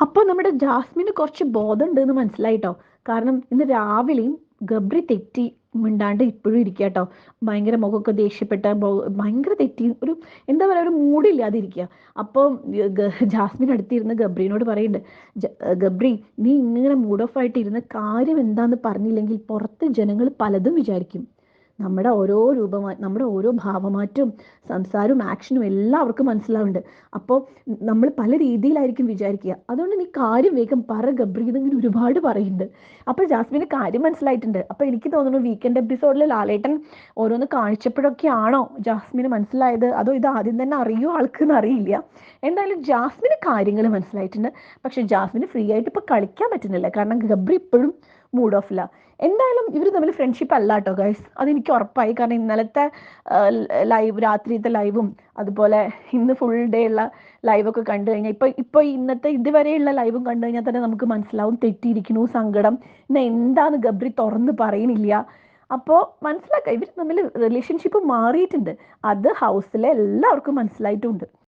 അപ്പോൾ നമ്മുടെ ജാസ്മിന് കുറച്ച് ബോധമുണ്ടെന്ന് മനസ്സിലായിട്ടോ. കാരണം ഇന്ന് രാവിലെയും ഗബ്രി തെറ്റി മിണ്ടാണ്ട് ഇപ്പോഴും ഇരിക്കുക കേട്ടോ. ഭയങ്കര മുഖമൊക്കെ ദേഷ്യപ്പെട്ട ഭയങ്കര തെറ്റി ഒരു എന്താ പറയുക ഒരു മൂഡില്ലാതിരിക്കുക. അപ്പോൾ ജാസ്മിൻ അടുത്തിരുന്ന് ഗബ്രീനോട് പറയുന്നുണ്ട്, ഗബ്രി നീ ഇങ്ങനെ മൂഡ് ഓഫ് ആയിട്ട് ഇരുന്ന കാര്യം എന്താന്ന് പറഞ്ഞില്ലെങ്കിൽ പുറത്ത് ജനങ്ങൾ പലതും വിചാരിക്കും. നമ്മുടെ ഓരോ നമ്മുടെ ഓരോ ഭാവമാറ്റവും സംസാരവും ആക്ഷനും എല്ലാവർക്കും മനസ്സിലാവുന്നുണ്ട്. അപ്പോൾ നമ്മൾ പല രീതിയിലായിരിക്കും വിചാരിക്കുക. അതുകൊണ്ട് നീ കാര്യം വേഗം പറ ഗബ്രി ഇതിങ്ങനെ ഒരുപാട് പറയുന്നുണ്ട്. അപ്പോൾ ജാസ്മിന് കാര്യം മനസ്സിലായിട്ടുണ്ട്. അപ്പോൾ എനിക്ക് തോന്നുന്നു വീക്കെൻഡ് എപ്പിസോഡിൽ ലാലേട്ടൻ ഓരോന്ന് കാണിച്ചപ്പോഴൊക്കെ ആണോ ജാസ്മിന് മനസ്സിലായത്, അതോ ഇത് ആദ്യം തന്നെ അറിയോ ആൾക്കെന്ന് അറിയില്ല. എന്തായാലും ജാസ്മിന് കാര്യങ്ങൾ മനസ്സിലായിട്ടുണ്ട്. പക്ഷെ ജാസ്മിന് ഫ്രീ ആയിട്ട് ഇപ്പൊ കളിക്കാൻ പറ്റുന്നില്ല, കാരണം ഗബ്രി ഇപ്പോഴും മൂഡ് ഓഫില്ല. എന്തായാലും ഇവർ തമ്മിൽ ഫ്രണ്ട്ഷിപ്പ് അല്ല കേട്ടോ ഗൈസ്, അതെനിക്ക് ഉറപ്പായി. കാരണം ഇന്നലത്തെ ലൈവ്, രാത്രിയത്തെ ലൈവും അതുപോലെ ഇന്ന് ഫുൾ ഡേ ഉള്ള ലൈവൊക്കെ കണ്ടു കഴിഞ്ഞാൽ ഇപ്പൊ ഇന്നത്തെ ഇതുവരെയുള്ള ലൈവും കണ്ടു കഴിഞ്ഞാൽ തന്നെ നമുക്ക് മനസ്സിലാവും തെറ്റിയിരിക്കുന്നു, സങ്കടം. ഇന്ന് എന്താന്ന് ഗബ്രി തുറന്ന് പറയുന്നില്ല. അപ്പോൾ മനസ്സിലാക്കാം ഇവർ തമ്മിൽ റിലേഷൻഷിപ്പ് മാറിയിട്ടുണ്ട്. അത് ഹൗസിലെ എല്ലാവർക്കും മനസ്സിലായിട്ടുണ്ട്.